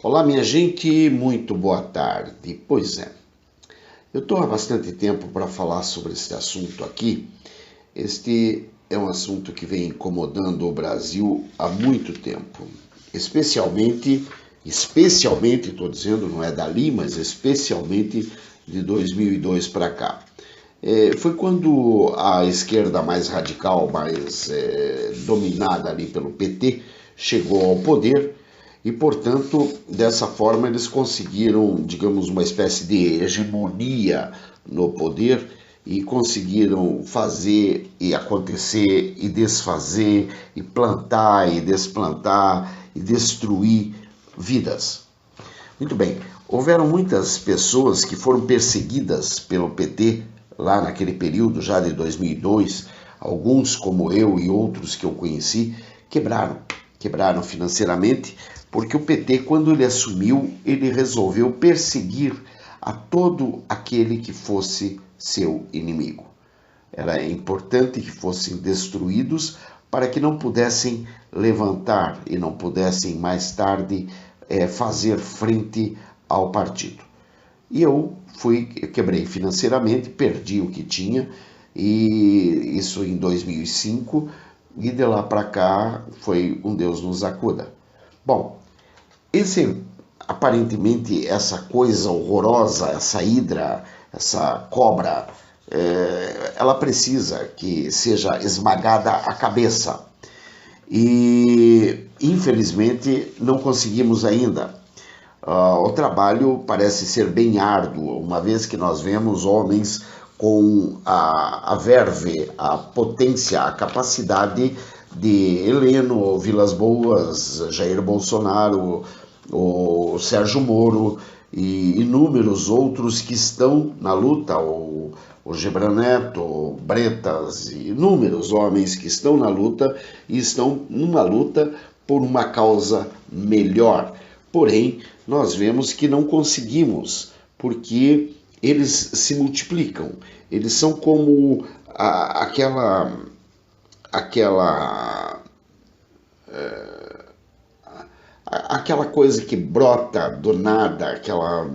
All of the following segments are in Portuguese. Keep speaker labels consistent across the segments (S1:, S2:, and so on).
S1: Olá, minha gente, muito boa tarde. Pois é, eu estou há bastante tempo para falar sobre esse assunto aqui. Este é um assunto que vem incomodando o Brasil há muito tempo, especialmente, estou dizendo, não é dali, mas especialmente de 2002 para cá. Foi quando a esquerda mais radical, mais dominada ali pelo PT, chegou ao poder e, portanto, dessa forma eles conseguiram, digamos, uma espécie de hegemonia no poder e conseguiram fazer e acontecer e desfazer e plantar e desplantar e destruir vidas. Muito bem, houveram muitas pessoas que foram perseguidas pelo PT lá naquele período já de 2002, alguns como eu e outros que eu conheci, quebraram financeiramente, porque o PT, quando ele assumiu, ele resolveu perseguir a todo aquele que fosse seu inimigo. Era importante que fossem destruídos para que não pudessem levantar e não pudessem mais tarde fazer frente ao partido. E eu quebrei financeiramente, perdi o que tinha, e isso em 2005, e de lá para cá foi um Deus nos acuda. Bom, aparentemente essa coisa horrorosa, essa hidra, essa cobra, ela precisa que seja esmagada a cabeça. E infelizmente não conseguimos ainda. O trabalho parece ser bem árduo, uma vez que nós vemos homens com a verve, a potência, a capacidade de Heleno, Vilas Boas, Jair Bolsonaro, o Sérgio Moro e inúmeros outros que estão na luta, o Gebran Neto, o Bretas, e inúmeros homens que estão na luta e estão numa luta por uma causa melhor. Porém, nós vemos que não conseguimos, porque eles se multiplicam. Eles são como aquela coisa que brota do nada, aquela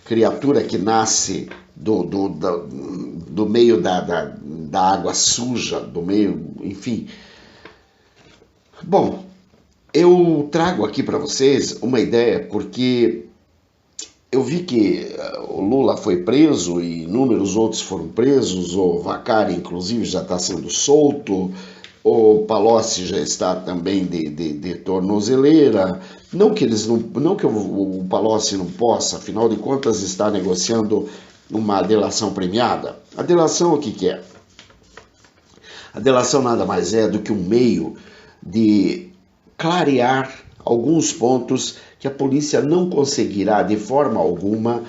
S1: criatura que nasce do meio da água suja, do meio, enfim. Bom, eu trago aqui para vocês uma ideia porque eu vi que o Lula foi preso e inúmeros outros foram presos, o Vacari, inclusive, já está sendo solto, o Palocci já está também de tornozeleira. Não que o Palocci não possa, afinal de contas, está negociando uma delação premiada. A delação, o que é? A delação nada mais é do que um meio de clarear alguns pontos que a polícia não conseguirá de forma alguma,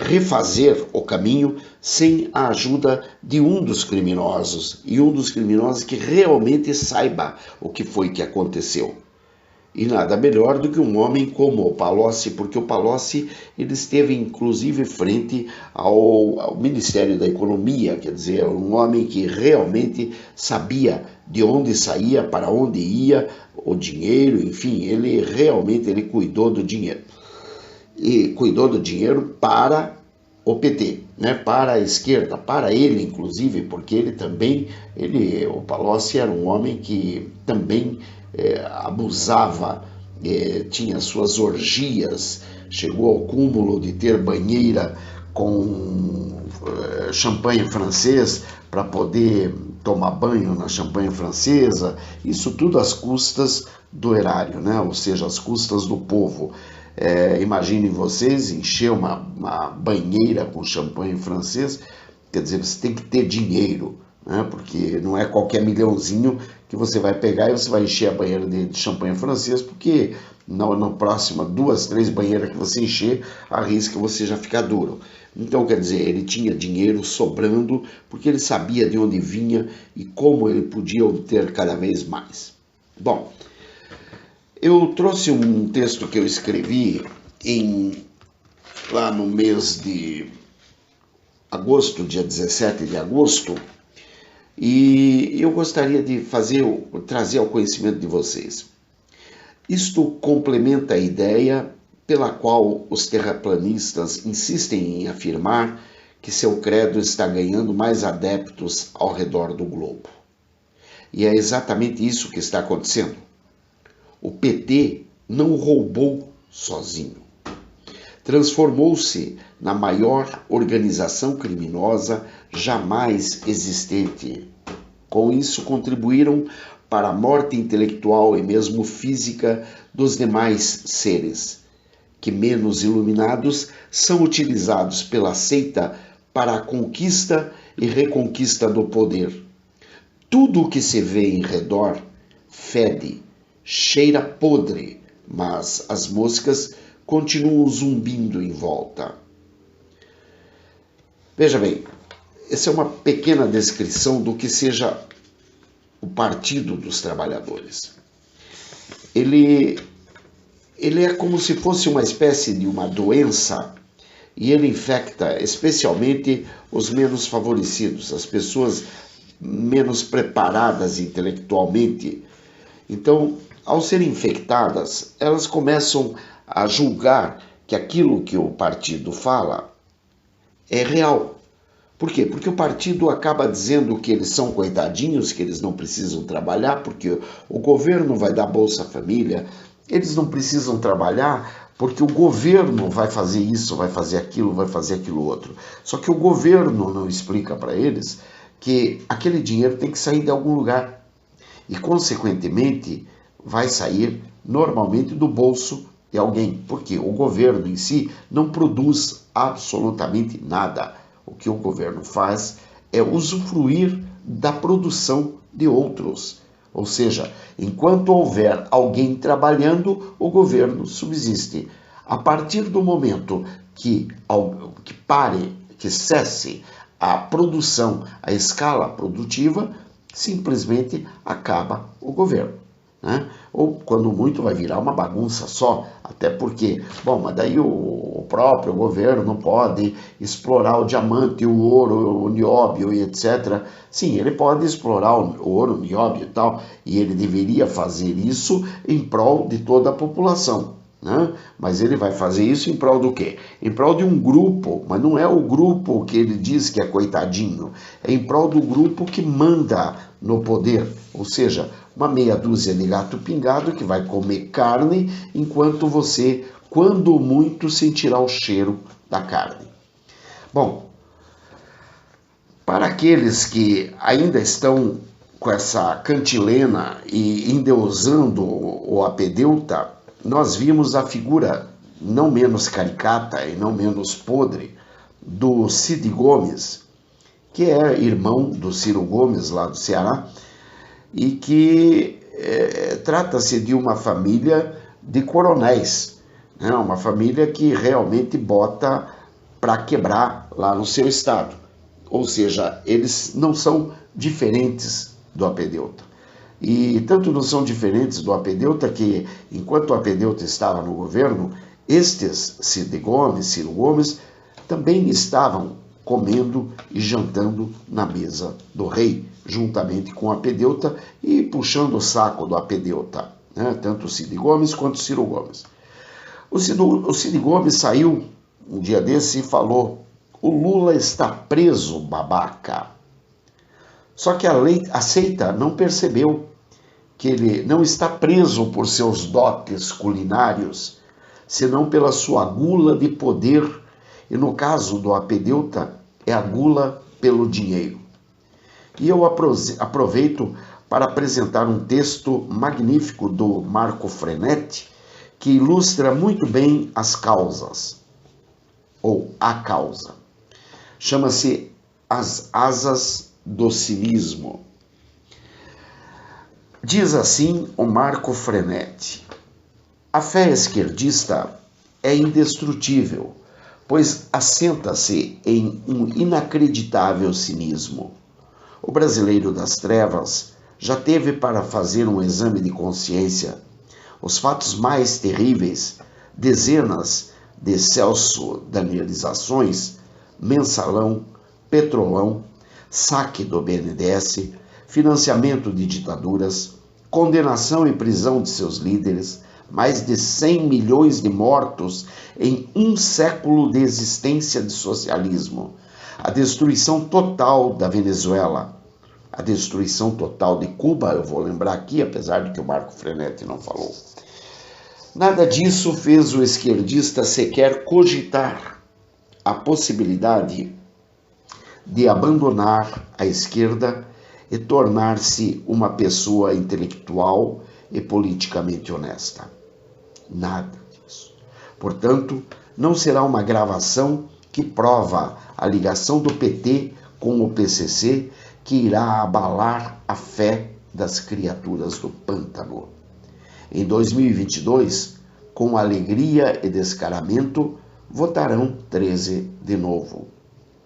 S1: refazer o caminho sem a ajuda de um dos criminosos, e um dos criminosos que realmente saiba o que foi que aconteceu. E nada melhor do que um homem como o Palocci, porque o Palocci ele esteve inclusive frente ao Ministério da Economia, quer dizer, um homem que realmente sabia de onde saía, para onde ia o dinheiro, enfim, ele cuidou do dinheiro. E cuidou do dinheiro para o PT, né, para a esquerda, para ele inclusive, porque o Palocci era um homem que também abusava, tinha suas orgias, chegou ao cúmulo de ter banheira com champanhe francês para poder tomar banho na champanhe francesa, isso tudo às custas do erário, né? Ou seja, às custas do povo. Imaginem vocês encher uma banheira com champanhe francês, quer dizer, você tem que ter dinheiro, né? Porque não é qualquer milhãozinho que você vai pegar e você vai encher a banheira de champanhe francês, porque na próxima 2, 3 banheiras que você encher, arrisca você já ficar duro. Então, quer dizer, ele tinha dinheiro sobrando, porque ele sabia de onde vinha e como ele podia obter cada vez mais. Bom, eu trouxe um texto que eu escrevi lá no mês de agosto, dia 17 de agosto, e eu gostaria de trazer ao conhecimento de vocês. Isto complementa a ideia pela qual os terraplanistas insistem em afirmar que seu credo está ganhando mais adeptos ao redor do globo. E é exatamente isso que está acontecendo. O PT não roubou sozinho. Transformou-se na maior organização criminosa jamais existente. Com isso, contribuíram para a morte intelectual e mesmo física dos demais seres, que menos iluminados são utilizados pela seita para a conquista e reconquista do poder. Tudo o que se vê em redor fede, cheira podre, mas as moscas continuam zumbindo em volta. Veja bem, essa é uma pequena descrição do que seja o Partido dos Trabalhadores. Ele é como se fosse uma espécie de uma doença e ele infecta especialmente os menos favorecidos, as pessoas menos preparadas intelectualmente. Então, ao serem infectadas, elas começam a julgar que aquilo que o partido fala é real. Por quê? Porque o partido acaba dizendo que eles são coitadinhos, que eles não precisam trabalhar, porque o governo vai dar Bolsa Família, eles não precisam trabalhar porque o governo vai fazer isso, vai fazer aquilo outro. Só que o governo não explica para eles que aquele dinheiro tem que sair de algum lugar e, consequentemente, vai sair normalmente do bolso de alguém, porque o governo em si não produz absolutamente nada. O que o governo faz é usufruir da produção de outros. Ou seja, enquanto houver alguém trabalhando, o governo subsiste. A partir do momento que cesse a produção, a escala produtiva, simplesmente acaba o governo. Né? Ou, quando muito, vai virar uma bagunça só, até porque, mas daí o próprio governo não pode explorar o diamante, o ouro, o nióbio e etc. Sim, ele pode explorar o ouro, o nióbio e tal, e ele deveria fazer isso em prol de toda a população. Né? Mas ele vai fazer isso em prol do quê? Em prol de um grupo, mas não é o grupo que ele diz que é coitadinho, é em prol do grupo que manda no poder, ou seja, uma meia dúzia de gato pingado que vai comer carne, enquanto você, quando muito, sentirá o cheiro da carne. Bom, para aqueles que ainda estão com essa cantilena e endeusando o apedeuta, nós vimos a figura não menos caricata e não menos podre do Cid Gomes, que é irmão do Ciro Gomes, lá do Ceará, e que trata-se de uma família de coronéis, né? Uma família que realmente bota para quebrar lá no seu estado. Ou seja, eles não são diferentes do apedeuta. E tanto não são diferentes do apedeuta que, enquanto o apedeuta estava no governo, estes Cid Gomes, Ciro Gomes, também estavam comendo e jantando na mesa do rei, juntamente com o apedeuta e puxando o saco do apedeuta, né? Tanto o Cid Gomes quanto o Ciro Gomes. O Cid Gomes saiu um dia desse e falou: o Lula está preso, babaca. Só que a seita não percebeu que ele não está preso por seus dotes culinários, senão pela sua gula de poder, e no caso do apedeuta, é a gula pelo dinheiro. E eu aproveito para apresentar um texto magnífico do Marco Frenetti, que ilustra muito bem as causas, ou a causa. Chama-se As Asas do Cinismo. Diz assim o Marco Frenetti: a fé esquerdista é indestrutível, pois assenta-se em um inacreditável cinismo. O brasileiro das trevas já teve para fazer um exame de consciência. Os fatos mais terríveis, dezenas de Celso-Danielizações, mensalão, petrolão, saque do BNDES, financiamento de ditaduras, condenação e prisão de seus líderes, mais de 100 milhões de mortos em um século de existência de socialismo, a destruição total da Venezuela, a destruição total de Cuba, eu vou lembrar aqui, apesar de que o Marco Frenetti não falou. Nada disso fez o esquerdista sequer cogitar a possibilidade de abandonar a esquerda e tornar-se uma pessoa intelectual e politicamente honesta. Nada disso. Portanto, não será uma gravação que prova a ligação do PT com o PCC que irá abalar a fé das criaturas do pântano. Em 2022, com alegria e descaramento, votarão 13 de novo.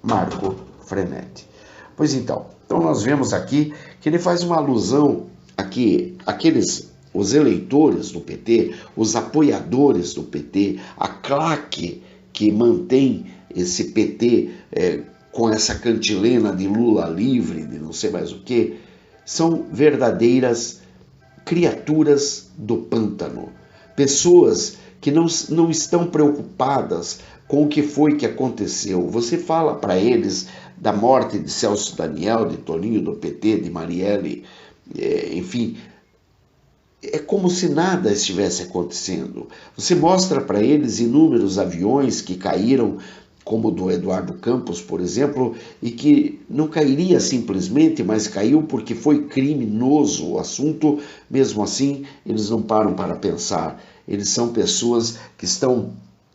S1: Marco Frenetti. Pois então nós vemos aqui que ele faz uma alusão a que os eleitores do PT, os apoiadores do PT, a claque que mantém esse PT com essa cantilena de Lula livre, de não sei mais o que, são verdadeiras criaturas do pântano, pessoas que não estão preocupadas com o que foi que aconteceu. Você fala para eles da morte de Celso Daniel, de Toninho do PT, de Marielle, enfim, é como se nada estivesse acontecendo. Você mostra para eles inúmeros aviões que caíram, como o do Eduardo Campos, por exemplo, e que não cairia simplesmente, mas caiu porque foi criminoso o assunto. Mesmo assim, eles não param para pensar. Eles são pessoas que estão,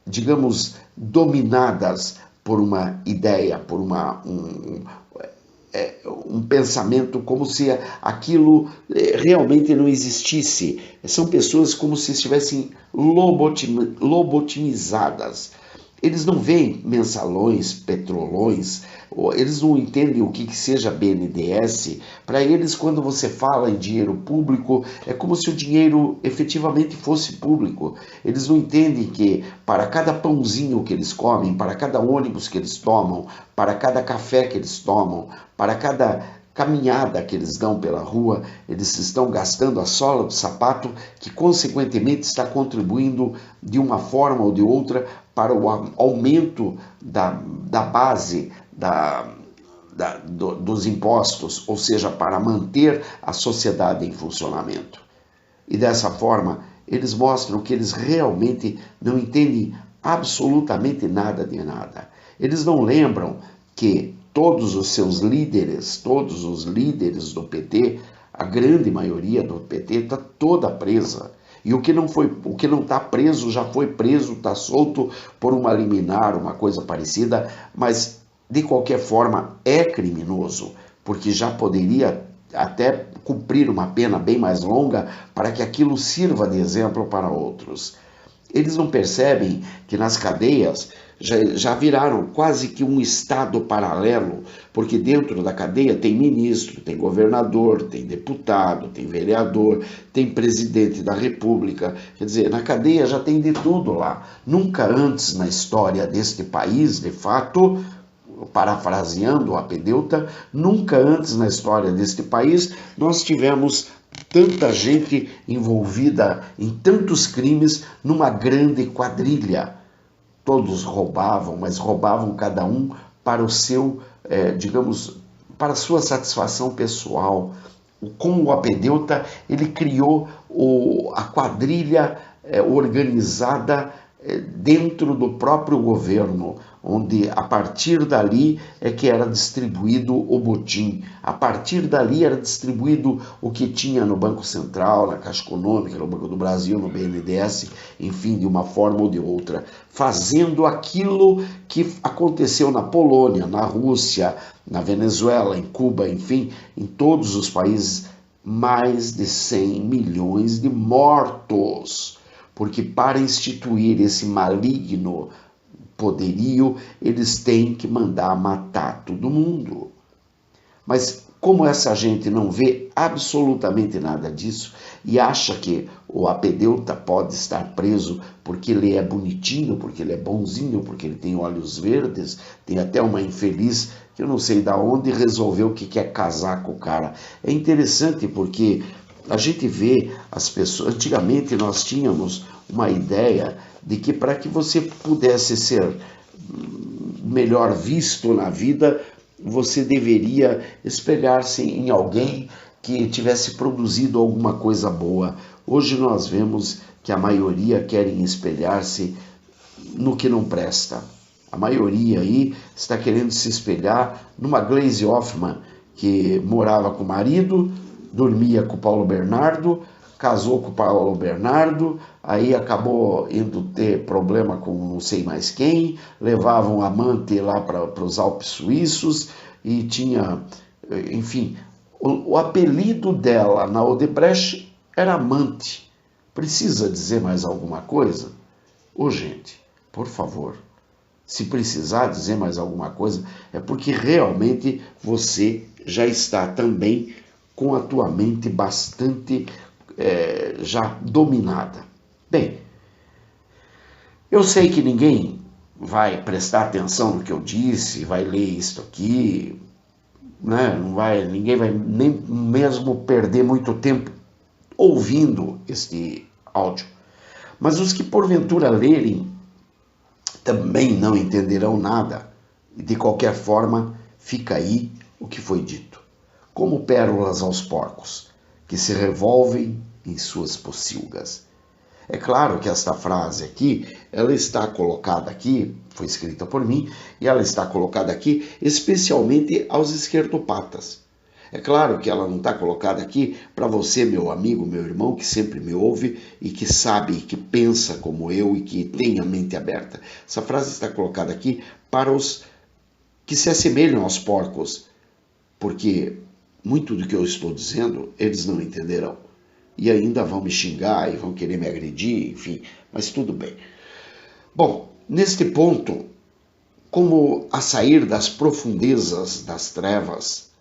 S1: digamos, dominadas por uma ideia, por um pensamento como se aquilo realmente não existisse. São pessoas como se estivessem lobotimizadas. Eles não veem mensalões, petrolões, eles não entendem o que seja BNDES. Para eles, quando você fala em dinheiro público, é como se o dinheiro efetivamente fosse público. Eles não entendem que para cada pãozinho que eles comem, para cada ônibus que eles tomam, para cada café que eles tomam, para cada caminhada que eles dão pela rua, eles estão gastando a sola do sapato, que consequentemente está contribuindo de uma forma ou de outra para o aumento da base dos impostos, ou seja, para manter a sociedade em funcionamento. E dessa forma, eles mostram que eles realmente não entendem absolutamente nada de nada. Eles não lembram que todos os seus líderes, todos os líderes do PT, a grande maioria do PT está toda presa. E o que não está preso já foi preso, está solto por uma liminar, uma coisa parecida, mas de qualquer forma é criminoso, porque já poderia até cumprir uma pena bem mais longa para que aquilo sirva de exemplo para outros. Eles não percebem que nas cadeias já viraram quase que um estado paralelo, porque dentro da cadeia tem ministro, tem governador, tem deputado, tem vereador, tem presidente da república. Quer dizer, na cadeia já tem de tudo lá. Nunca antes na história deste país, de fato, parafraseando o Apedeuta, nunca antes na história deste país nós tivemos tanta gente envolvida em tantos crimes numa grande quadrilha. Todos roubavam, mas roubavam cada um para o seu, digamos, para a sua satisfação pessoal. Com o Apedeuta, ele criou a quadrilha organizada dentro do próprio governo, onde a partir dali é que era distribuído o botim, a partir dali era distribuído o que tinha no Banco Central, na Caixa Econômica, no Banco do Brasil, no BNDES, enfim, de uma forma ou de outra, fazendo aquilo que aconteceu na Polônia, na Rússia, na Venezuela, em Cuba, enfim, em todos os países, mais de 100 milhões de mortos. Porque para instituir esse maligno poderio, eles têm que mandar matar todo mundo. Mas como essa gente não vê absolutamente nada disso e acha que o Apedeuta pode estar preso porque ele é bonitinho, porque ele é bonzinho, porque ele tem olhos verdes, tem até uma infeliz que eu não sei de onde resolveu que quer casar com o cara. É interessante porque A gente vê as pessoas... Antigamente nós tínhamos uma ideia de que para que você pudesse ser melhor visto na vida, você deveria espelhar-se em alguém que tivesse produzido alguma coisa boa. Hoje nós vemos que a maioria querem espelhar-se no que não presta. A maioria aí está querendo se espelhar numa Glaise Hoffmann, que morava com o marido, dormia com o Paulo Bernardo, casou com o Paulo Bernardo, aí acabou indo ter problema com não sei mais quem, levava um amante lá para os Alpes suíços e tinha, enfim, o apelido dela na Odebrecht era amante. Precisa dizer mais alguma coisa? Ô, gente, por favor, se precisar dizer mais alguma coisa, é porque realmente você já está também com a tua mente bastante já dominada. Bem, eu sei que ninguém vai prestar atenção no que eu disse, vai ler isto aqui, né? Ninguém vai nem mesmo perder muito tempo ouvindo este áudio. Mas os que porventura lerem também não entenderão nada. E de qualquer forma, fica aí o que foi dito. Como pérolas aos porcos, que se revolvem em suas pocilgas. É claro que esta frase aqui, ela está colocada aqui, foi escrita por mim, e ela está colocada aqui especialmente aos esquerdopatas. É claro que ela não está colocada aqui para você, meu amigo, meu irmão, que sempre me ouve e que sabe, que pensa como eu e que tem a mente aberta. Essa frase está colocada aqui para os que se assemelham aos porcos, porque muito do que eu estou dizendo eles não entenderão. E ainda vão me xingar e vão querer me agredir, enfim, mas tudo bem. Bom, neste ponto, como a sair das profundezas das trevas,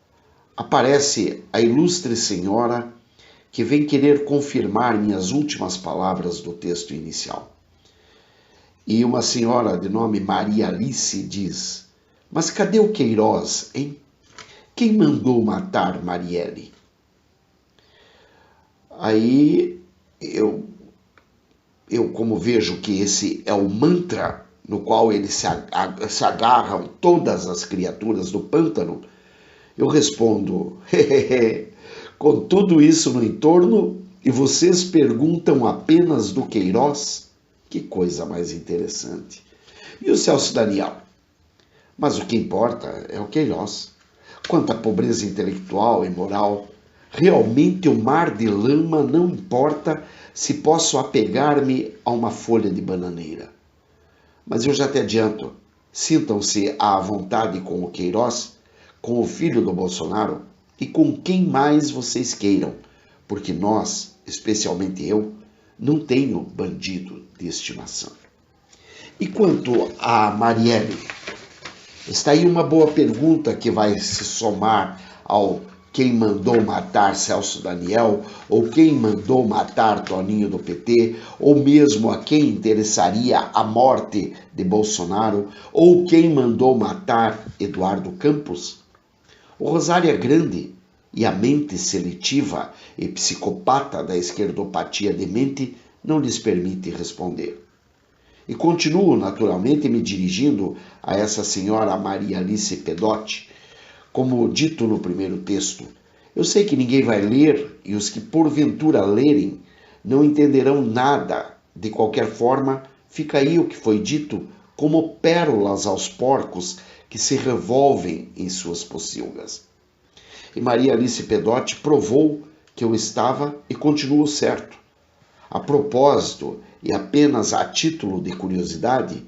S1: aparece a ilustre senhora que vem querer confirmar minhas últimas palavras do texto inicial. E uma senhora de nome Maria Alice diz: mas cadê o Queiroz, hein? Quem mandou matar Marielle? Aí eu como vejo que esse é o mantra no qual eles se agarram todas as criaturas do pântano, eu respondo: com tudo isso no entorno e vocês perguntam apenas do Queiroz? Que coisa mais interessante. E o Celso Daniel? Mas o que importa é o Queiroz. Quanto à pobreza intelectual e moral, realmente o mar de lama não importa se posso apegar-me a uma folha de bananeira. Mas eu já te adianto, sintam-se à vontade com o Queiroz, com o filho do Bolsonaro e com quem mais vocês queiram, porque nós, especialmente eu, não tenho bandido de estimação. E quanto a Marielle? Está aí uma boa pergunta que vai se somar ao quem mandou matar Celso Daniel, ou quem mandou matar Toninho do PT, ou mesmo a quem interessaria a morte de Bolsonaro, ou quem mandou matar Eduardo Campos. O rosário é grande e a mente seletiva e psicopata da esquerdopatia demente não lhes permite responder. E continuo naturalmente me dirigindo a essa senhora Maria Alice Pedotti, como dito no primeiro texto. Eu sei que ninguém vai ler e os que porventura lerem não entenderão nada. De qualquer forma, fica aí o que foi dito como pérolas aos porcos que se revolvem em suas pocilgas. E Maria Alice Pedotti provou que eu estava e continuo certo. A propósito, e apenas a título de curiosidade,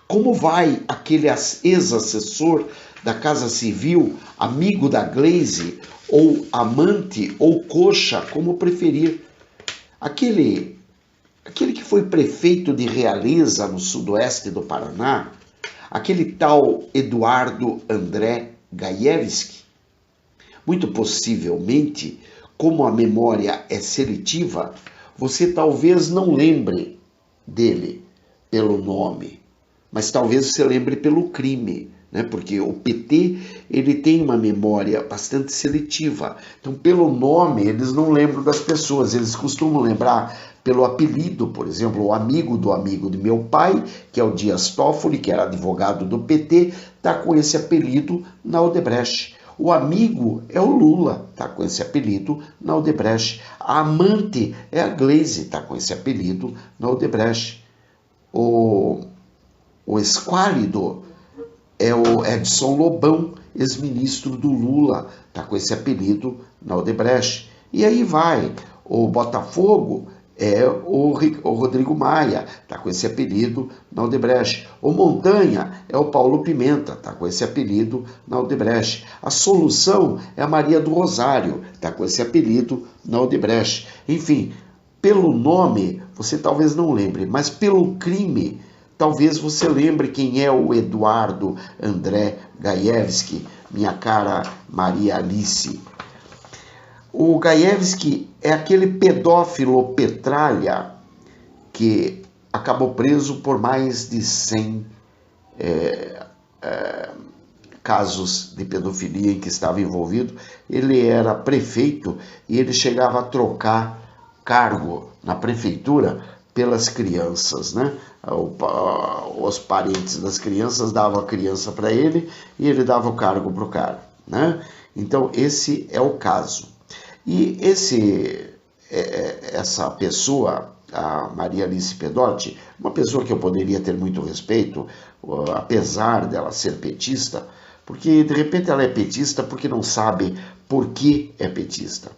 S1: como vai aquele ex-assessor da Casa Civil, amigo da Glaise, ou amante, ou coxa, como preferir? Aquele que foi prefeito de Realeza, no sudoeste do Paraná, aquele tal Eduardo André Gajewski. Muito possivelmente, como a memória é seletiva, você talvez não lembre dele pelo nome, mas talvez você lembre pelo crime, né? Porque o PT ele tem uma memória bastante seletiva. Então, pelo nome, eles não lembram das pessoas, eles costumam lembrar pelo apelido. Por exemplo, o amigo do amigo de meu pai, que é o Dias Toffoli, que era advogado do PT, está com esse apelido na Odebrecht. O amigo é o Lula, está com esse apelido na Odebrecht. A amante é a Gleisi, está com esse apelido na Odebrecht. O esquálido é o Edson Lobão, ex-ministro do Lula, está com esse apelido na Odebrecht. E aí vai. O Botafogo é o Rodrigo Maia, está com esse apelido na Odebrecht. O Montanha é o Paulo Pimenta, está com esse apelido na Odebrecht. A Solução é a Maria do Rosário, está com esse apelido na Odebrecht. Enfim, pelo nome você talvez não lembre, mas pelo crime talvez você lembre quem é o Eduardo André Gajewski, minha cara Maria Alice. O Gajewski é aquele pedófilo petralha que acabou preso por mais de 100 casos de pedofilia em que estava envolvido. Ele era prefeito e ele chegava a trocar cargo na prefeitura pelas crianças, né? Os parentes das crianças davam a criança para ele e ele dava o cargo para o cara, né? Então esse é o caso. E essa pessoa, a Maria Alice Pedotti, uma pessoa que eu poderia ter muito respeito, apesar dela ser petista, porque de repente ela é petista porque não sabe por que é petista.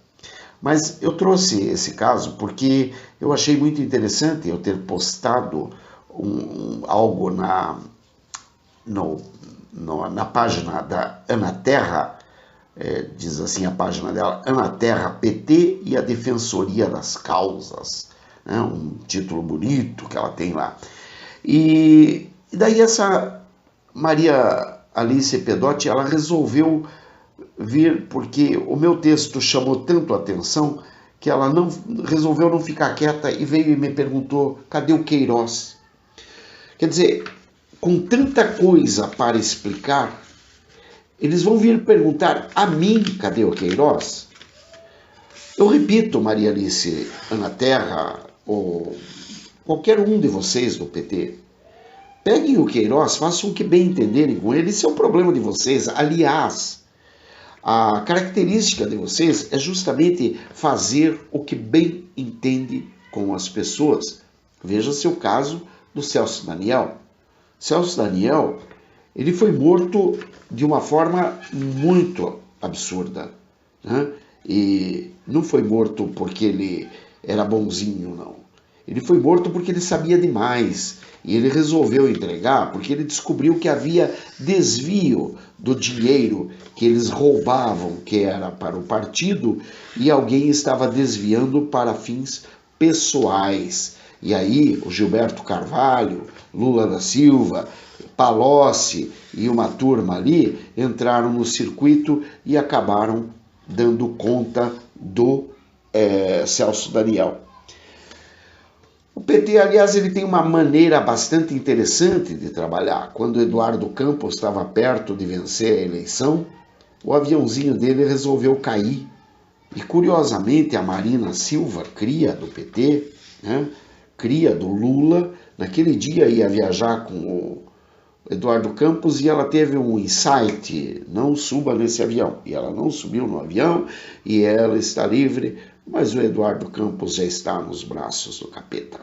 S1: Mas eu trouxe esse caso porque eu achei muito interessante eu ter postado algo na página da Ana Terra. Diz assim a página dela, Ana Terra, PT e a Defensoria das Causas, né? Um título bonito que ela tem lá. E daí essa Maria Alice Pedotti, ela resolveu vir porque o meu texto chamou tanto a atenção que ela resolveu não ficar quieta e veio e me perguntou, cadê o Queiroz? Quer dizer, com tanta coisa para explicar, eles vão vir perguntar a mim, cadê o Queiroz? Eu repito, Maria Alice, Ana Terra, ou qualquer um de vocês do PT, peguem o Queiroz, façam o que bem entenderem com ele, isso é um problema de vocês. Aliás, a característica de vocês é justamente fazer o que bem entende com as pessoas. Veja-se o caso do Celso Daniel. Celso Daniel, ele foi morto de uma forma muito absurda, né? E não foi morto porque ele era bonzinho, não. Ele foi morto porque ele sabia demais e ele resolveu entregar porque ele descobriu que havia desvio do dinheiro que eles roubavam, que era para o partido, e alguém estava desviando para fins pessoais. E aí o Gilberto Carvalho, Lula da Silva, Palocci e uma turma ali entraram no circuito e acabaram dando conta do Celso Daniel. O PT, aliás, ele tem uma maneira bastante interessante de trabalhar. Quando Eduardo Campos estava perto de vencer a eleição, o aviãozinho dele resolveu cair. E, curiosamente, a Marina Silva, cria do PT, né, cria do Lula, naquele dia ia viajar com o Eduardo Campos e ela teve um insight, não suba nesse avião. E ela não subiu no avião e ela está livre, mas o Eduardo Campos já está nos braços do capeta.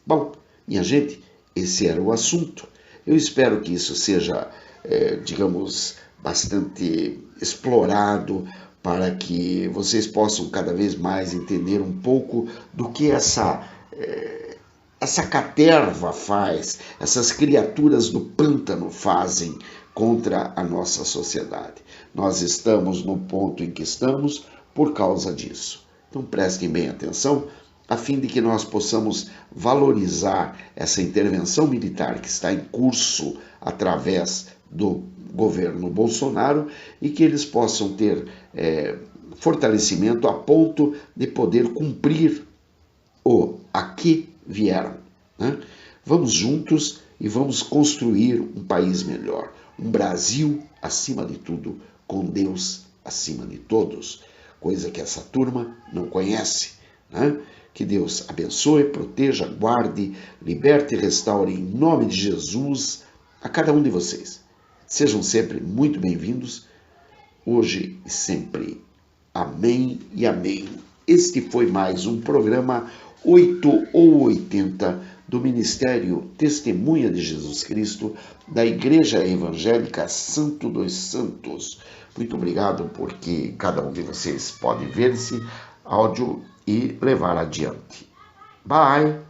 S1: Bom, minha gente, esse era o assunto. Eu espero que isso seja, digamos, bastante explorado para que vocês possam cada vez mais entender um pouco do que essa caterva faz, essas criaturas do pântano fazem contra a nossa sociedade. Nós estamos no ponto em que estamos por causa disso. Então prestem bem atenção, a fim de que nós possamos valorizar essa intervenção militar que está em curso através do governo Bolsonaro e que eles possam ter fortalecimento a ponto de poder cumprir o a que vieram, né? Vamos juntos e vamos construir um país melhor. um Brasil acima de tudo, com Deus acima de todos, coisa que essa turma não conhece, né? Que Deus abençoe, proteja, guarde, liberte e restaure em nome de Jesus a cada um de vocês. Sejam sempre muito bem-vindos, hoje e sempre. Amém e amém. Este foi mais um programa 8 ou 80 do Ministério Testemunha de Jesus Cristo da Igreja Evangélica Santo dos Santos. Muito obrigado porque cada um de vocês pode ver esse áudio e levar adiante. Bye!